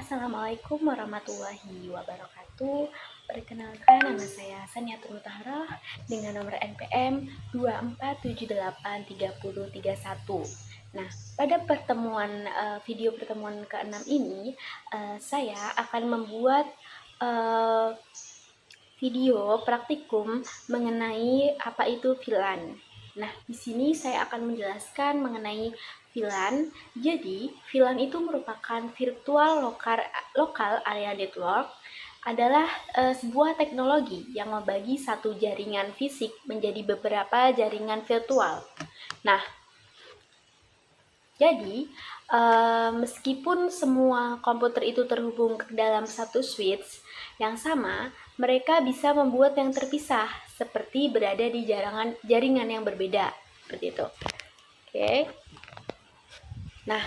Assalamualaikum warahmatullahi wabarakatuh. Perkenalkan, nama saya Saniatul Mutaharah dengan nomor NPM 24783031. Nah, pada video pertemuan ke-6 ini, saya akan membuat uh, video praktikum mengenai apa itu VLAN. Nah, di sini saya akan menjelaskan mengenai VLAN. Jadi, VLAN itu merupakan virtual local area network, adalah sebuah teknologi yang membagi satu jaringan fisik menjadi beberapa jaringan virtual. Nah, jadi meskipun semua komputer itu terhubung ke dalam satu switch yang sama, mereka bisa membuat yang terpisah, seperti berada di jaringan yang berbeda, seperti itu. Oke. Nah,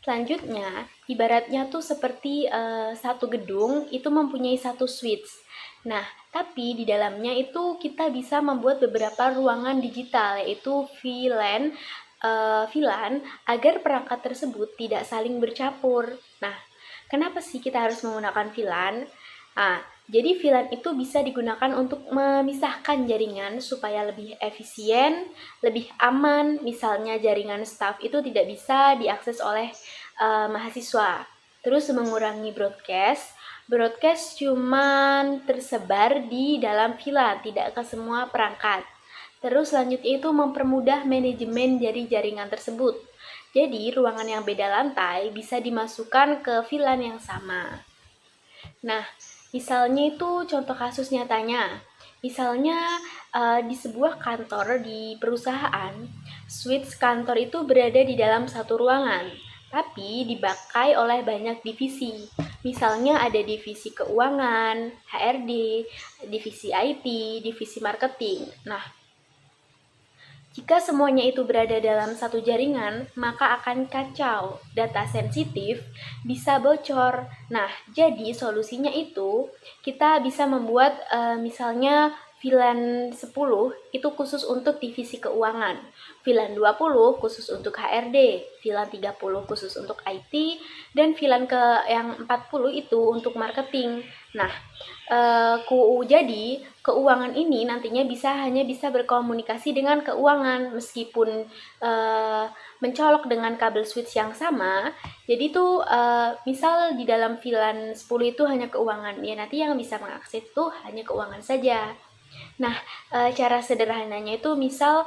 selanjutnya, ibaratnya tuh seperti satu gedung itu mempunyai satu switch. Nah, tapi di dalamnya itu kita bisa membuat beberapa ruangan digital, yaitu VLAN, agar perangkat tersebut tidak saling bercampur. Nah, kenapa sih kita harus menggunakan VLAN? Nah, jadi VLAN itu bisa digunakan untuk memisahkan jaringan supaya lebih efisien, lebih aman. Misalnya jaringan staff itu tidak bisa diakses oleh mahasiswa. Terus mengurangi broadcast. Broadcast cuman tersebar di dalam VLAN, tidak ke semua perangkat. Terus selanjutnya itu mempermudah manajemen dari jaringan tersebut. Jadi ruangan yang beda lantai bisa dimasukkan ke VLAN yang sama. Nah, misalnya itu contoh kasus nyatanya. Misalnya di sebuah kantor di perusahaan, switch kantor itu berada di dalam satu ruangan, tapi dipakai oleh banyak divisi. Misalnya ada divisi keuangan, HRD, divisi IT, divisi marketing. Nah, jika semuanya itu berada dalam satu jaringan, maka akan kacau. Data sensitif bisa bocor. Nah, jadi solusinya itu kita bisa membuat misalnya VLAN 10 itu khusus untuk divisi keuangan, VLAN 20 khusus untuk HRD, VLAN 30 khusus untuk IT, dan VLAN yang 40 itu untuk marketing. Nah, jadi keuangan ini nantinya hanya bisa berkomunikasi dengan keuangan meskipun mencolok dengan kabel switch yang sama. Jadi tuh misal di dalam VLAN 10 itu hanya keuangan, ya nanti yang bisa mengakses itu hanya keuangan saja. Nah, cara sederhananya itu misal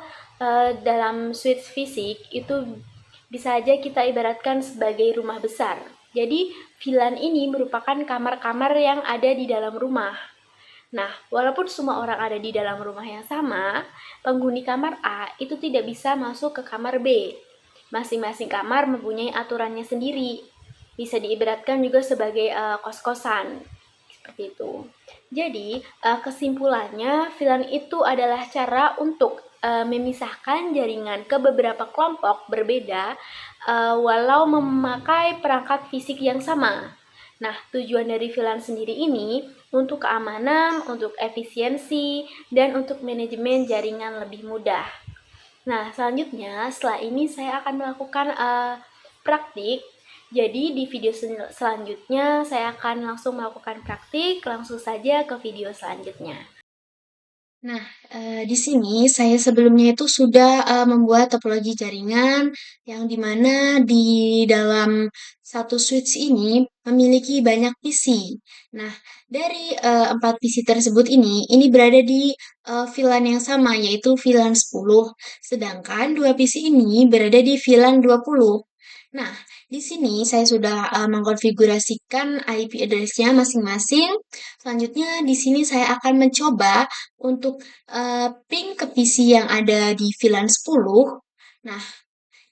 dalam switch fisik itu bisa aja kita ibaratkan sebagai rumah besar. Jadi, VLAN ini merupakan kamar-kamar yang ada di dalam rumah. Nah, walaupun semua orang ada di dalam rumah yang sama, penghuni kamar A itu tidak bisa masuk ke kamar B. Masing-masing kamar mempunyai aturannya sendiri. Bisa diibaratkan juga sebagai kos-kosan. Seperti itu. Jadi, kesimpulannya, VLAN itu adalah cara untuk memisahkan jaringan ke beberapa kelompok berbeda walau memakai perangkat fisik yang sama. Nah, tujuan dari VLAN sendiri ini untuk keamanan, untuk efisiensi, dan untuk manajemen jaringan lebih mudah. Nah, selanjutnya setelah ini saya akan melakukan praktik. Jadi di video selanjutnya saya akan langsung melakukan praktik, langsung saja ke video selanjutnya. Nah, di sini saya sebelumnya itu sudah membuat topologi jaringan yang dimana di dalam satu switch ini memiliki banyak PC. Nah, dari 4 PC tersebut ini berada di VLAN yang sama, yaitu VLAN 10. Sedangkan 2 PC ini berada di VLAN 20. Nah, di sini saya sudah mengkonfigurasikan IP address-nya masing-masing. Selanjutnya, di sini saya akan mencoba untuk ping ke PC yang ada di VLAN 10. Nah,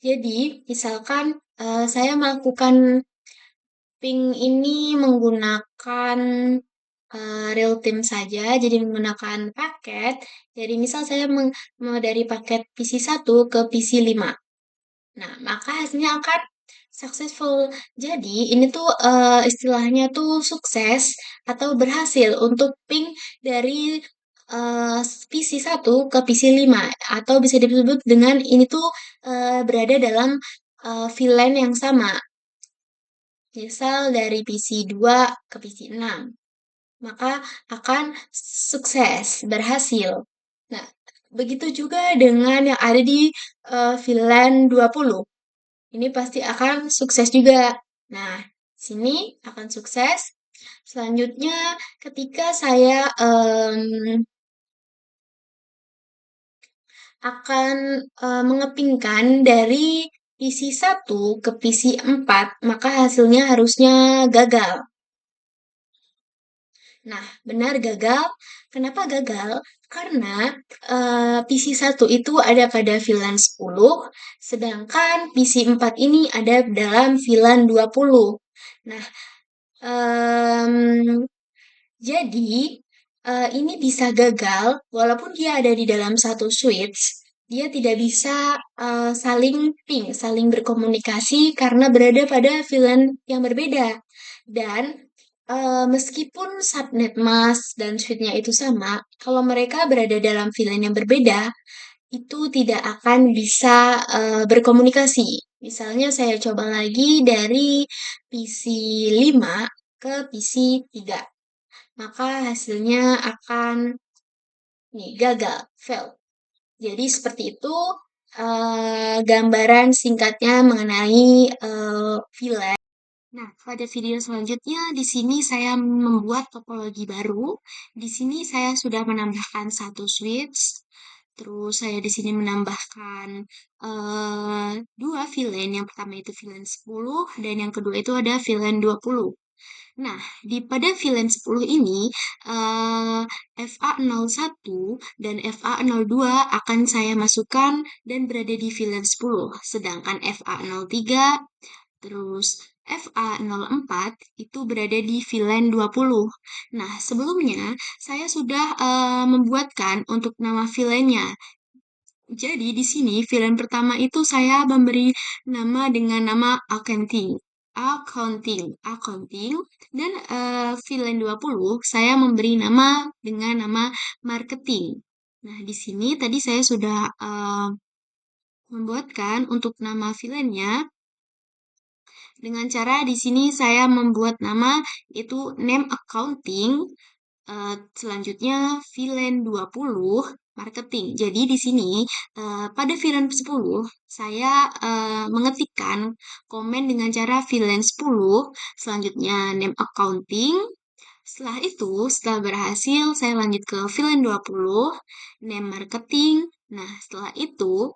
jadi misalkan saya melakukan ping ini menggunakan real time saja, jadi menggunakan paket. Jadi misal saya dari paket PC 1 ke PC 5. Nah, maka hasilnya akan successful. Jadi, ini tuh istilahnya tuh sukses atau berhasil untuk ping dari PC 1 ke PC 5 atau bisa disebut dengan ini tuh berada dalam VLAN yang sama. misal dari PC 2 ke PC 6, maka akan sukses, berhasil. Nah, begitu juga dengan yang ada di VLAN 20. Ini pasti akan sukses juga. Nah, sini akan sukses. Selanjutnya, ketika saya akan mengepingkan dari PC 1 ke PC 4, maka hasilnya harusnya gagal. Nah, benar gagal. Kenapa gagal? Karena PC 1 itu ada pada VLAN 10, sedangkan PC 4 ini ada dalam VLAN 20. Nah, em, jadi ini bisa gagal walaupun dia ada di dalam satu switch, dia tidak bisa saling ping, saling berkomunikasi karena berada pada VLAN yang berbeda. Dan meskipun subnet mask dan switchnya itu sama, kalau mereka berada dalam VLAN yang berbeda, itu tidak akan bisa berkomunikasi. Misalnya saya coba lagi dari PC 5 ke PC 3, maka hasilnya akan nih gagal, fail. Jadi seperti itu gambaran singkatnya mengenai VLAN. Nah, pada video selanjutnya di sini saya membuat topologi baru. Di sini saya sudah menambahkan satu switch. Terus saya di sini menambahkan dua VLAN. Yang pertama itu VLAN 10 dan yang kedua itu ada VLAN 20. Nah, pada VLAN 10 ini FA01 dan FA02 akan saya masukkan dan berada di VLAN 10. Sedangkan FA03 terus FA04 itu berada di VLAN 20. Nah, sebelumnya saya sudah membuatkan untuk nama VLAN-nya. Jadi di sini VLAN pertama itu saya memberi nama dengan nama accounting, dan VLAN 20 saya memberi nama dengan nama marketing. Nah, di sini tadi saya sudah membuatkan untuk nama VLAN-nya dengan cara di sini saya membuat nama yaitu name accounting, selanjutnya VLAN 20 marketing. Jadi di sini pada VLAN 10 saya mengetikkan komen dengan cara VLAN 10, selanjutnya name accounting. Setelah itu, setelah berhasil, saya lanjut ke VLAN 20, name marketing. Nah, setelah itu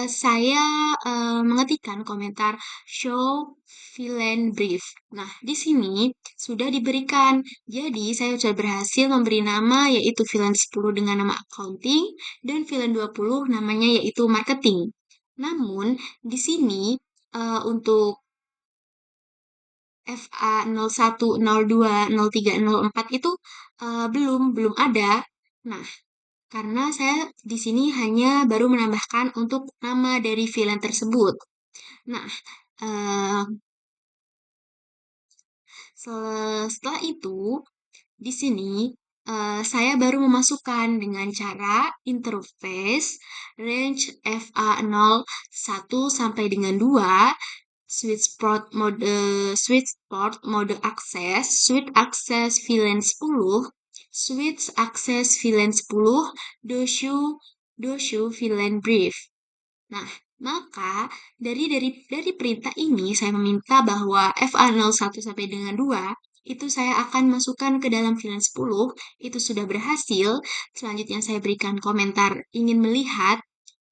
saya mengetikkan komentar show VLAN brief. Nah, di sini sudah diberikan. Jadi, saya sudah berhasil memberi nama yaitu VLAN 10 dengan nama accounting dan VLAN 20 namanya yaitu marketing. Namun, di sini untuk FA01, 02, 03, 04 itu belum ada. Nah, karena saya di sini hanya baru menambahkan untuk nama dari VLAN tersebut. Nah, eh, setelah itu di sini saya baru memasukkan dengan cara interface range FA01 sampai dengan 2, switch port mode akses, switch akses VLAN 10, switch akses VLAN 10, doshu VLAN brief. Nah, maka dari perintah ini saya meminta bahwa FA01 sampai dengan 2 itu saya akan masukkan ke dalam VLAN 10, itu sudah berhasil. Selanjutnya saya berikan komentar ingin melihat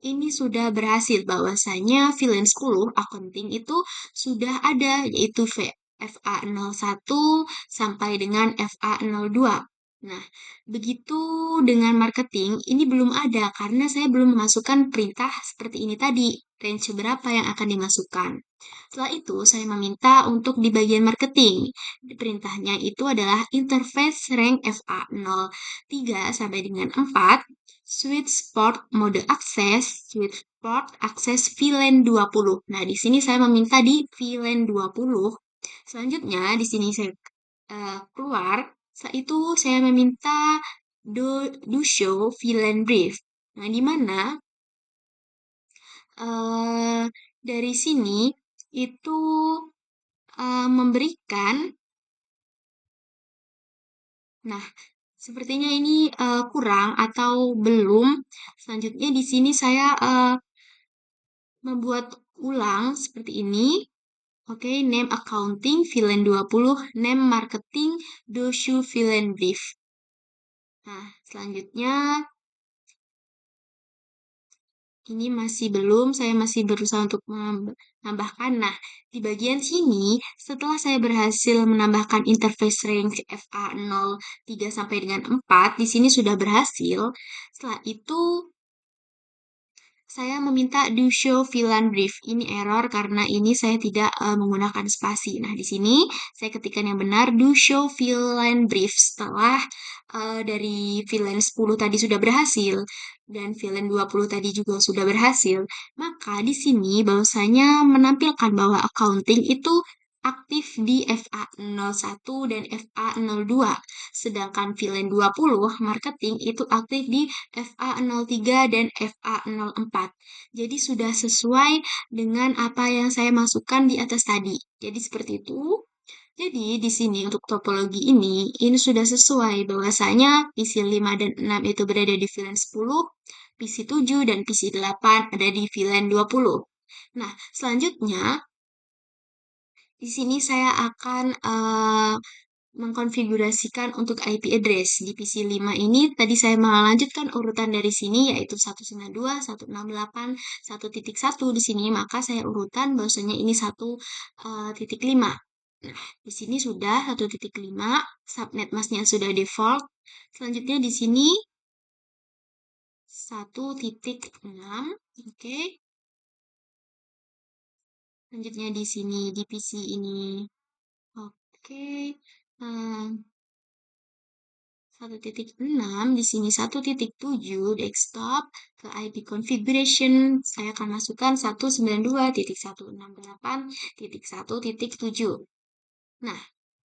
ini sudah berhasil bahwasanya VLAN 10 accounting itu sudah ada yaitu FA01 sampai dengan FA02. Nah, begitu dengan marketing, ini belum ada karena saya belum memasukkan perintah seperti ini tadi, range berapa yang akan dimasukkan. Setelah itu, saya meminta untuk di bagian marketing. Perintahnya itu adalah interface rank FA03 sampai dengan 4, switch port mode akses, switch port akses VLAN 20. Nah, di sini saya meminta di VLAN 20. Selanjutnya, di sini saya keluar. Setelah itu saya meminta do show VLAN brief. Nah, di mana dari sini itu memberikan. Nah, sepertinya ini kurang atau belum. Selanjutnya di sini saya membuat ulang seperti ini. Oke, name accounting villain 20, name marketing doshu villain brief. Nah, selanjutnya ini masih belum, saya masih berusaha untuk menambahkan. Nah, di bagian sini, setelah saya berhasil menambahkan interface range FA03 sampai dengan 4, di sini sudah berhasil. Setelah itu, saya meminta do show VLAN brief. Ini error karena ini saya tidak menggunakan spasi. Nah, di sini saya ketikkan yang benar do show VLAN brief setelah dari VLAN 10 tadi sudah berhasil dan VLAN 20 tadi juga sudah berhasil. Maka di sini bahwasanya menampilkan bahwa accounting itu aktif di FA01 dan FA02. Sedangkan VLAN 20 marketing itu aktif di FA03 dan FA04. Jadi sudah sesuai dengan apa yang saya masukkan di atas tadi. Jadi seperti itu. Jadi di sini untuk topologi ini sudah sesuai bahwasanya PC 5 dan 6 itu berada di VLAN 10, PC 7 dan PC 8 ada di VLAN 20. Nah, selanjutnya di sini saya akan mengkonfigurasikan untuk IP address. Di PC 5 ini tadi saya melanjutkan urutan dari sini yaitu 192, 168, 1.1 di sini, maka saya urutan bahwasanya ini 1.5. Nah, di sini sudah 1.5, subnet masknya sudah default. Selanjutnya di sini 1.6, oke. Selanjutnya di sini di PC ini, oke. Nah, 1.6 di sini 1.7 desktop ke IP configuration saya akan masukkan 192.168.1.7. Nah,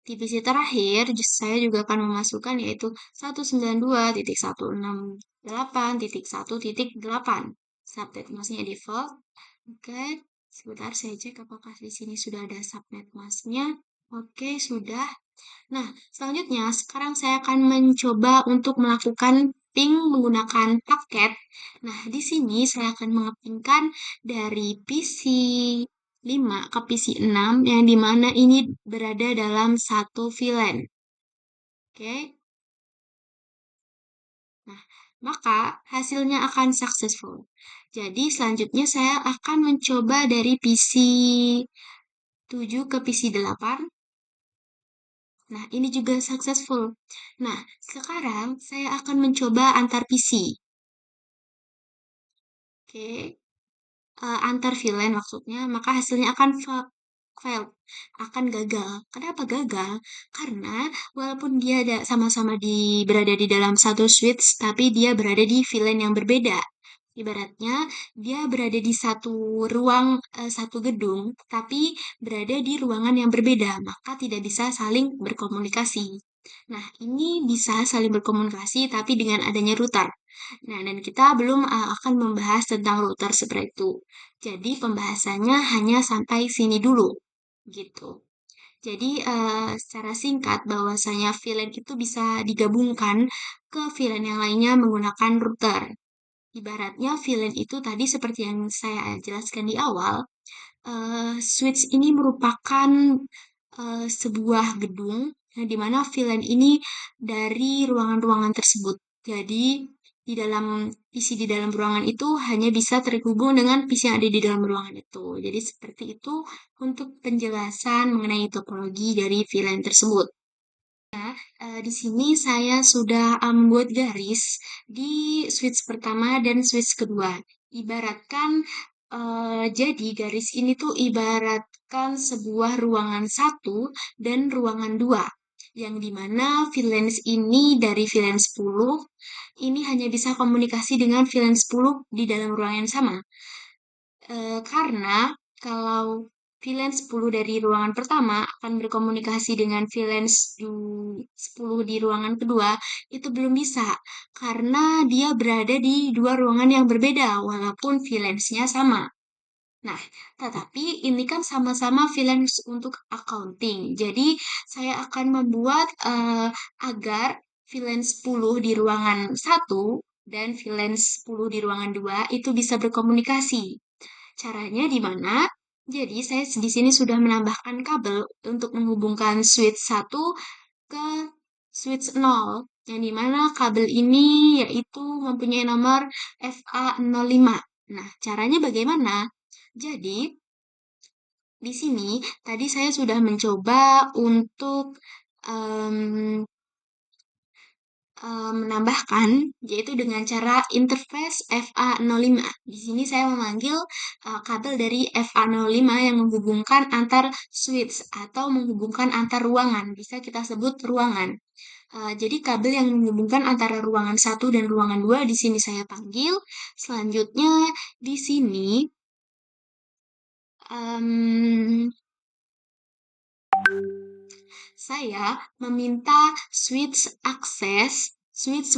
di PC terakhir saya juga akan memasukkan yaitu 192.168.1.8. Subnet masknya default. Oke, sebentar saya cek apakah di sini sudah ada subnet masknya. Oke, sudah. Nah, selanjutnya sekarang saya akan mencoba untuk melakukan ping menggunakan paket. Nah, di sini saya akan mengepingkan dari PC 5 ke PC 6 yang dimana ini berada dalam satu VLAN. Oke. Nah, maka hasilnya akan successful. Jadi selanjutnya saya akan mencoba dari PC 7 ke PC 8. Nah, ini juga successful. Nah, sekarang saya akan mencoba antar PC. Oke, antar VLAN maksudnya, maka hasilnya akan failed, akan gagal. Kenapa gagal? Karena walaupun dia sama-sama berada di dalam satu switch, tapi dia berada di VLAN yang berbeda. Ibaratnya dia berada di satu ruang, satu gedung, tapi berada di ruangan yang berbeda, maka tidak bisa saling berkomunikasi. Nah, ini bisa saling berkomunikasi tapi dengan adanya router. Nah, dan kita belum akan membahas tentang router seperti itu. Jadi, pembahasannya hanya sampai sini dulu, gitu. Jadi, secara singkat bahwasanya VLAN itu bisa digabungkan ke VLAN yang lainnya menggunakan router. Ibaratnya VLAN itu tadi seperti yang saya jelaskan di awal, switch ini merupakan sebuah gedung yang dimana VLAN ini dari ruangan-ruangan tersebut. Jadi di dalam PC di dalam ruangan itu hanya bisa terhubung dengan PC yang ada di dalam ruangan itu. Jadi seperti itu untuk penjelasan mengenai topologi dari VLAN tersebut. Di sini saya sudah membuat garis di switch pertama dan switch kedua. Ibaratkan, jadi garis ini tuh ibaratkan sebuah ruangan satu dan ruangan dua. Yang dimana VLANs ini dari VLAN 10 ini hanya bisa komunikasi dengan VLAN 10 di dalam ruangan yang sama. Karena kalau VLAN 10 dari ruangan pertama akan berkomunikasi dengan VLAN 10 di ruangan kedua, itu belum bisa. Karena dia berada di dua ruangan yang berbeda, walaupun VLANs-nya sama. Nah, tetapi ini kan sama-sama freelance untuk accounting. Jadi, saya akan membuat agar freelance 10 di ruangan satu dan freelance 10 di ruangan 2 itu bisa berkomunikasi. Caranya di mana? Jadi, saya di sini sudah menambahkan kabel untuk menghubungkan switch satu ke switch 0, yang dimana kabel ini yaitu mempunyai nomor FA05. Nah, caranya bagaimana? Jadi, di sini tadi saya sudah mencoba untuk em, menambahkan, yaitu dengan cara interface FA05. Di sini saya memanggil kabel dari FA05 yang menghubungkan antar switch atau menghubungkan antar ruangan. Bisa kita sebut ruangan. Jadi kabel yang menghubungkan antara ruangan satu dan ruangan 2 di sini saya panggil. Selanjutnya di sini em, saya meminta switch akses, switch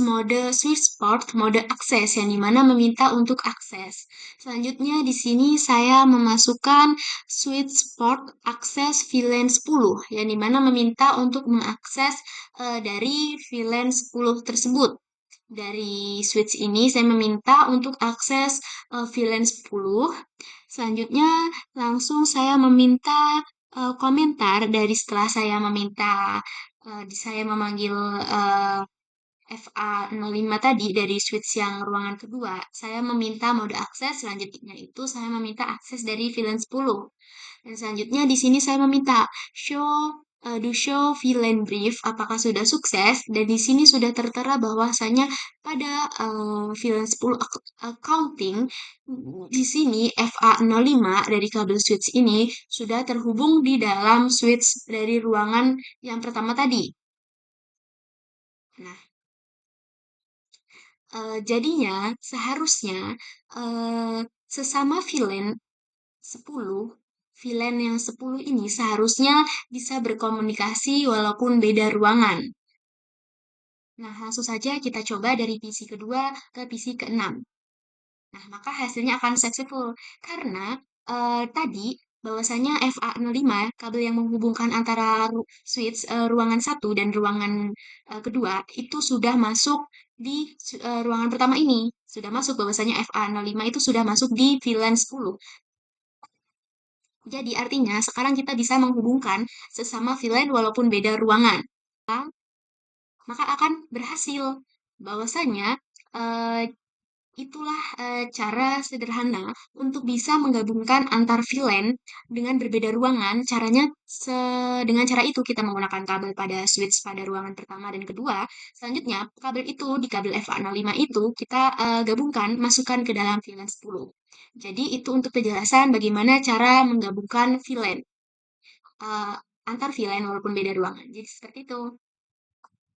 port mode akses yang dimana meminta untuk akses. Selanjutnya di sini saya memasukkan switch port akses VLAN 10 yang dimana meminta untuk mengakses dari VLAN 10 tersebut. Dari switch ini saya meminta untuk akses VLAN 10. Selanjutnya langsung saya meminta komentar dari setelah saya meminta saya memanggil FA05 tadi dari switch yang ruangan kedua, saya meminta mode akses, selanjutnya itu saya meminta akses dari VLAN 10. Dan selanjutnya di sini saya meminta show VLAN brief apakah sudah sukses, dan di sini sudah tertera bahwasanya pada VLAN 10 accounting di sini FA05 dari kabel switch ini sudah terhubung di dalam switch dari ruangan yang pertama tadi. Nah, jadinya seharusnya eh, sesama VLAN 10, VLAN yang 10 ini seharusnya bisa berkomunikasi walaupun beda ruangan. Nah, langsung saja kita coba dari PC kedua ke PC keenam. Nah, maka hasilnya akan successful karena tadi bahwasanya FA05 kabel yang menghubungkan antara switch ruangan satu dan ruangan kedua itu sudah masuk di ruangan pertama ini. Sudah masuk bahwasanya FA05 itu sudah masuk di VLAN 10. Jadi artinya sekarang kita bisa menghubungkan sesama VLAN walaupun beda ruangan. Maka akan berhasil. Bahwasanya eh, itulah cara sederhana untuk bisa menggabungkan antar VLAN dengan berbeda ruangan. Caranya dengan cara itu kita menggunakan kabel pada switch pada ruangan pertama dan kedua. Selanjutnya, kabel itu di kabel FA05 itu kita gabungkan, masukkan ke dalam VLAN 10. Jadi itu untuk penjelasan bagaimana cara menggabungkan VLAN eh, antar VLAN walaupun beda ruangan. Jadi seperti itu.